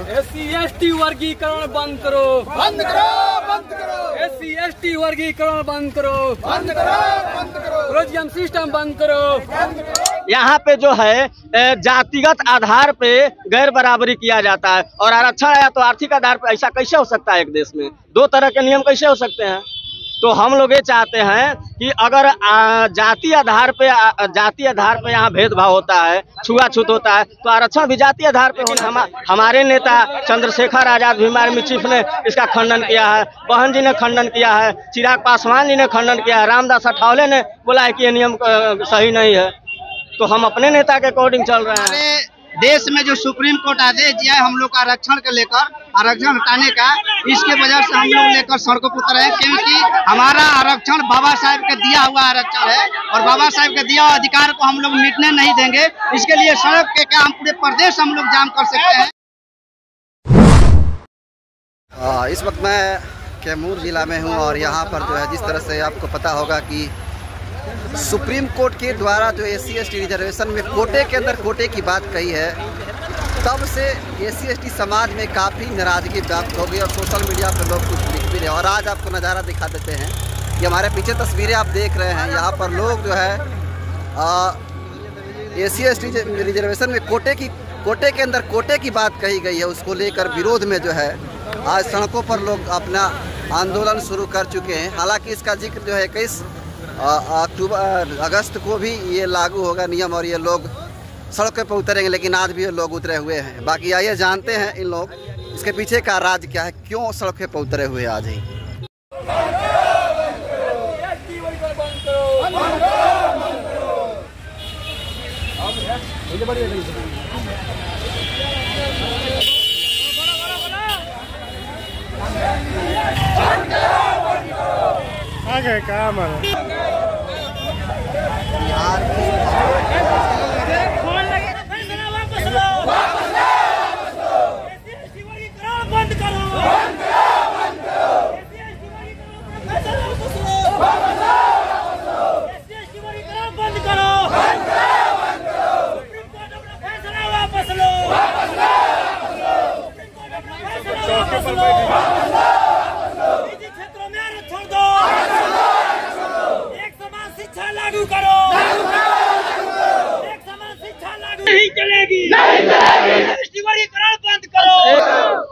SC/ST वर्गीकरण बंद करो, बंद करो, बंद करो। SC/ST वर्गीकरण बंद करो, बंद करो, बंद करो। प्रोजियम सिस्टम बंद करो, बंद करो। यहाँ पे जो है जातिगत आधार पे गैर बराबरी किया जाता है और आरक्षण आया तो आर्थिक आधार पे। ऐसा कैसे हो सकता है? एक देश में दो तरह के नियम कैसे हो सकते हैं? तो हम लोग ये चाहते हैं कि अगर जाति आधार पे यहाँ भेदभाव होता है, छुआछूत होता है, तो आरक्षण भी जाति आधार पे होना। हमारे नेता चंद्रशेखर आजाद भीम आर्मी चीफ ने इसका खंडन किया है, बहन जी ने खंडन किया है, चिराग पासवान जी ने खंडन किया है, रामदास अठावले ने बोला है कि ये नियम सही नहीं है। तो हम अपने नेता के अकॉर्डिंग चल रहे हैं। देश में जो सुप्रीम कोर्ट आदेश दिया है हम लोग का आरक्षण के लेकर, आरक्षण हटाने का, इसके वजह से हम लोग लेकर सड़कों पर उतरे हैं, क्योंकि हमारा आरक्षण बाबा साहब का दिया हुआ आरक्षण है और बाबा साहब का दिया हुआ अधिकार को हम लोग मिटने नहीं देंगे। इसके लिए सड़क के क्या हम पूरे प्रदेश हम लोग जाम कर सकते हैं। इस वक्त मैं कैमूर जिला में हूँ और यहाँ पर जो है जिस तरह से आपको पता होगा कि सुप्रीम कोर्ट के द्वारा जो SC/ST रिजर्वेशन में कोटे के अंदर कोटे की बात कही है, तब से SC/ST समाज में काफ़ी नाराज़गी व्याप्त हो गई और सोशल मीडिया पर लोग कुछ लिख भी रहे हैं। और आज आपको नज़ारा दिखा देते हैं कि हमारे पीछे तस्वीरें आप देख रहे हैं, यहाँ पर लोग जो है SC/ST रिजर्वेशन में कोटे के अंदर कोटे की बात कही गई है, उसको लेकर विरोध में जो है आज सड़कों पर लोग अपना आंदोलन शुरू कर चुके हैं। हालांकि इसका जिक्र जो है 21 अगस्त को भी ये लागू होगा नियम और ये लोग सड़कों पर उतरेंगे, लेकिन आज भी ये लोग उतरे हुए हैं। बाकी आइए जानते हैं इन लोग इसके पीछे का राज क्या है, क्यों सड़कों पर उतरे हुए आज ही। आगे काम है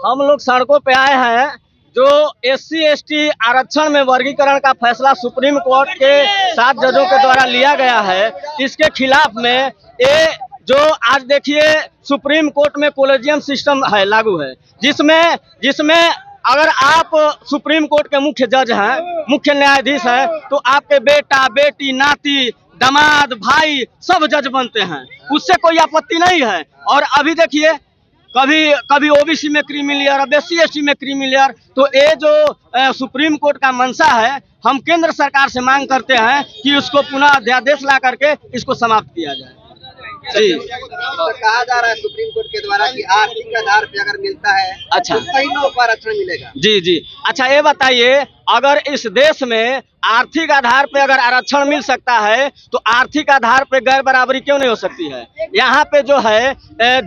हम लोग सड़कों पे आए हैं जो SC/ST आरक्षण में वर्गीकरण का फैसला सुप्रीम कोर्ट के 7 जजों के द्वारा लिया गया है, इसके खिलाफ में ये जो आज देखिए सुप्रीम कोर्ट में कोलेजियम सिस्टम है लागू है, जिसमें अगर आप सुप्रीम कोर्ट के मुख्य जज हैं, मुख्य न्यायाधीश हैं, तो आपके बेटा बेटी नाती दामाद भाई सब जज बनते हैं, उससे कोई आपत्ति नहीं है। और अभी देखिए कभी OBC में क्रीमिलियर, अब SC/ST में क्रीमिलियर, तो ये जो सुप्रीम कोर्ट का मंशा है, हम केंद्र सरकार से मांग करते हैं कि उसको पुनः अध्यादेश ला करके इसको समाप्त किया जाए। जी, तो कहा जा रहा है सुप्रीम कोर्ट के द्वारा कि आर्थिक आधार पे अगर मिलता है अच्छा तो कई लोगों को आरक्षण मिलेगा। जी, अच्छा ये बताइए, अगर इस देश में आर्थिक आधार पे अगर आरक्षण मिल सकता है तो आर्थिक आधार पे गैर बराबरी क्यों नहीं हो सकती है? यहाँ पे जो है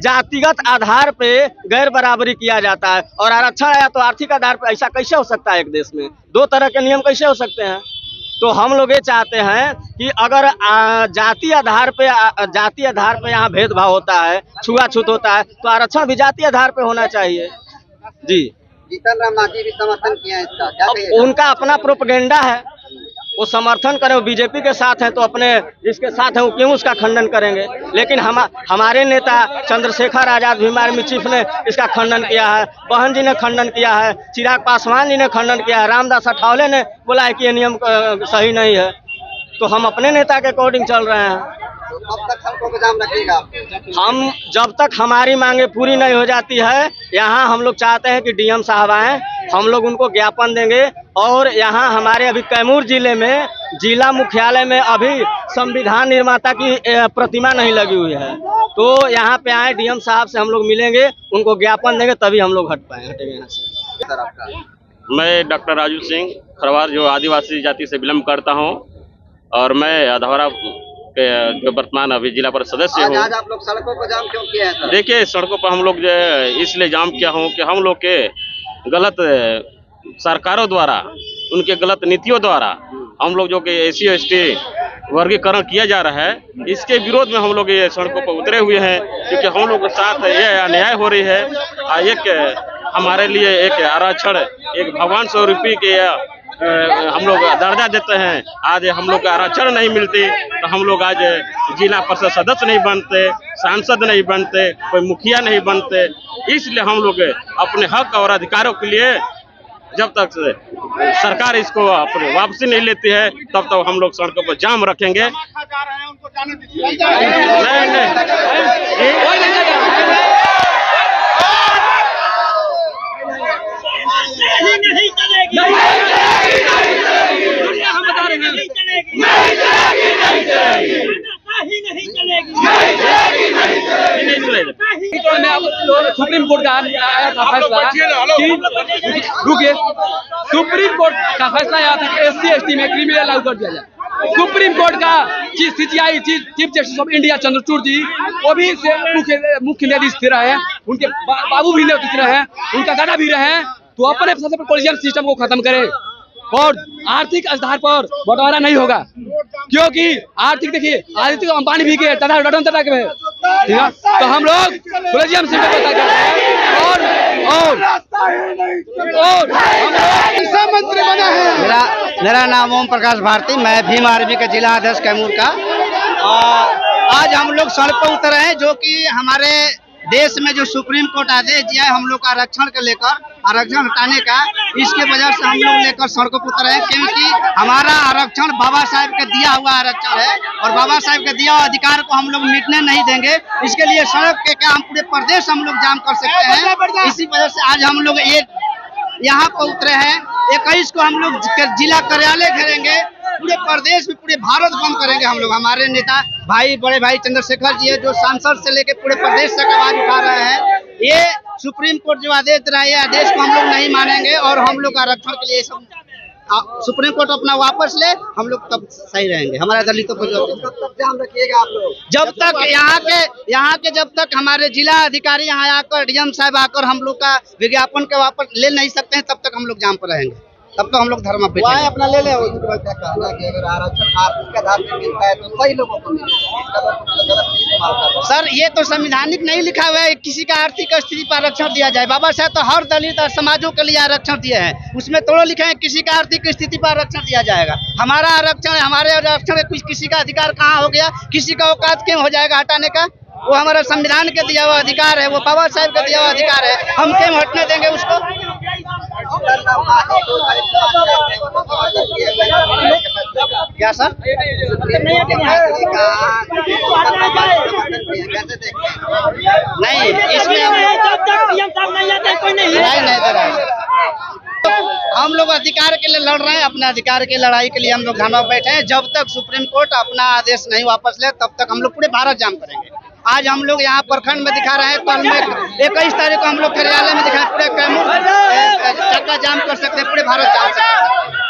जातिगत आधार पे गैर बराबरी किया जाता है और आरक्षण आया तो आर्थिक आधार पे। ऐसा कैसे हो सकता है? एक देश में दो तरह के नियम कैसे हो सकते हैं? तो हम लोग ये चाहते हैं कि अगर जाति आधार पे यहाँ भेदभाव होता है, छुआछूत होता है, तो आरक्षण भी जाति आधार पे होना चाहिए। जी, जीतन राम मांझी भी समर्थन किया है इसका, क्या अब उनका अपना प्रोपेगेंडा है, वो समर्थन करें, वो बीजेपी के साथ हैं तो अपने जिसके साथ हैं वो क्यों उसका खंडन करेंगे? लेकिन हमारे नेता चंद्रशेखर आजाद भीम आर्मी चीफ ने इसका खंडन किया है, बहन जी ने खंडन किया है, चिराग पासवान जी ने खंडन किया है, रामदास अठावले ने बोला है कि ये नियम सही नहीं है। तो हम अपने नेता के अकॉर्डिंग चल रहे हैं। कब तक सड़कों पे जाम रखिएगा? हम जब तक हमारी मांगे पूरी नहीं हो जाती है, यहाँ हम लोग चाहते हैं कि DM साहब आएँ, हम लोग उनको ज्ञापन देंगे। और यहाँ हमारे अभी कैमूर जिले में जिला मुख्यालय में अभी संविधान निर्माता की प्रतिमा नहीं लगी हुई है, तो यहाँ पे आए DM साहब से हम लोग मिलेंगे, उनको ज्ञापन देंगे, तभी हम लोग हटेंगे यहाँ से। मैं डॉक्टर राजू सिंह खरवार, जो आदिवासी जाति से बिलोंग करता हूँ, और मैं अधौरा के जो वर्तमान अभी जिला परिषद सदस्य हूँ। आज आप लोग सड़कों को जाम क्यों किया है सर? देखिए, सड़कों पर हम लोग जो है इसलिए जाम किया हूँ कि हम लोग के गलत सरकारों द्वारा, उनके गलत नीतियों द्वारा हम लोग जो कि SC ST वर्गीकरण किया जा रहा है, इसके विरोध में हम लोग ये सड़कों पर उतरे हुए हैं। क्योंकि हम लोग के साथ ये अन्याय हो रही है। एक हमारे लिए एक आरक्षण, एक भगवान स्वरूपी के हम लोग दर्जा देते हैं। आज हम लोग का आरक्षण नहीं मिलती तो हम लोग आज जिला परिषद सदस्य नहीं बनते, सांसद नहीं बनते, कोई मुखिया नहीं बनते। इसलिए हम लोग अपने हक और अधिकारों के लिए जब तक सरकार इसको अपने वापसी नहीं लेती है तब तक हम लोग सड़कों पर जाम रखेंगे। सुप्रीम कोर्ट का आया था फैसला कि रुकिए, सुप्रीम कोर्ट का फैसला आया था कि SC ST में क्रिमिनल लागू कर दिया जाए। सुप्रीम कोर्ट का CJI chief justice of India Chandrachud ji, वो भी मुख्य न्यायाधीश थे रहे, उनके बाबू भी न्यायाधीश रहे, उनका दादा भी रहे। तो अपने कोलिजियन सिस्टम को खत्म करें और आर्थिक आधार पर बंटवारा नहीं होगा। क्योंकि आर्थिक देखिए, आर्थिक अंबानी भी के तथा रतन टाटा के, ठीक है। तो हम लोग कोलिजियम सिस्टम को करते हैं और मंत्री बना है। मेरा नाम ओम प्रकाश भारती, मैं भीम आर्मी का जिला अध्यक्ष कैमूर का। आज हम लोग सड़क पर उतरे हैं जो कि हमारे देश में जो सुप्रीम कोर्ट आदेश दिया है हम लोग का आरक्षण के लेकर, आरक्षण हटाने का, इसके वजह से हम लोग लेकर सड़कों पर उतरे हैं। क्योंकि हमारा आरक्षण बाबा साहब का दिया हुआ आरक्षण है और बाबा साहब का दिया हुआ अधिकार को हम लोग मिटने नहीं देंगे। इसके लिए सड़क के क्या हम पूरे प्रदेश हम लोग जाम कर सकते हैं। इसी वजह से आज हम लोग यहाँ पर उतरे हैं। 21 को हम लोग जिला कार्यालय घेरेंगे, पूरे प्रदेश में, पूरे भारत बंद करेंगे हम लोग। हमारे नेता भाई, बड़े भाई चंद्रशेखर जी है जो सांसद से लेके पूरे प्रदेश तक आवाज उठा रहे हैं। ये सुप्रीम कोर्ट जो आदेश दे रहा है, ये आदेश को हम लोग नहीं मानेंगे और हम लोग आरक्षण के लिए सब सुप्रीम कोर्ट अपना वापस ले, हम लोग तब सही रहेंगे। हमारे दलितों को जाम रखिएगा आप लोग जब तक यहाँ के जब तक हमारे जिला अधिकारी यहाँ आकर, DM साहब आकर हम लोग का विज्ञापन के वापस ले नहीं सकते हैं, तब तक हम लोग जाम पर रहेंगे। तब तो हम लोग धर्म पे अपना ले ले। क्या कहना कि अगर आरक्षण आर्थिक आधार पर मिलता है तो सही लोगों को मिले। सर, ये तो संवैधानिक नहीं लिखा हुआ है किसी का आर्थिक स्थिति पर आरक्षण दिया जाए। बाबा साहब तो हर दलित और समाजों के लिए आरक्षण दिए हैं, उसमें थोड़ा लिखा है किसी का आर्थिक स्थिति पर आरक्षण दिया जाएगा। हमारा आरक्षण है, हमारे आरक्षण किसी का अधिकार कहाँ हो गया, किसी का औकात क्यों हो जाएगा हटाने का? वो हमारा संविधान के दिया हुआ अधिकार है, वो बाबा साहब का दिया हुआ अधिकार है, हम क्यों हटने देंगे उसको? क्या सर? नहीं, इसमें हम लोग अधिकार के लिए लड़ रहे हैं, अपने अधिकार की लड़ाई के लिए हम लोग धरना बैठे हैं। जब तक सुप्रीम कोर्ट अपना आदेश नहीं वापस ले तब तक हम लोग पूरे भारत जाम करेंगे। आज हम लोग यहाँ प्रखंड में दिखा रहे हैं, कल में 21 तारीख को हम लोग कार्यालय में दिखाएं, पूरे कैमूर चक्का जाम कर सकते हैं, पूरे भारत जाम सकते हैं।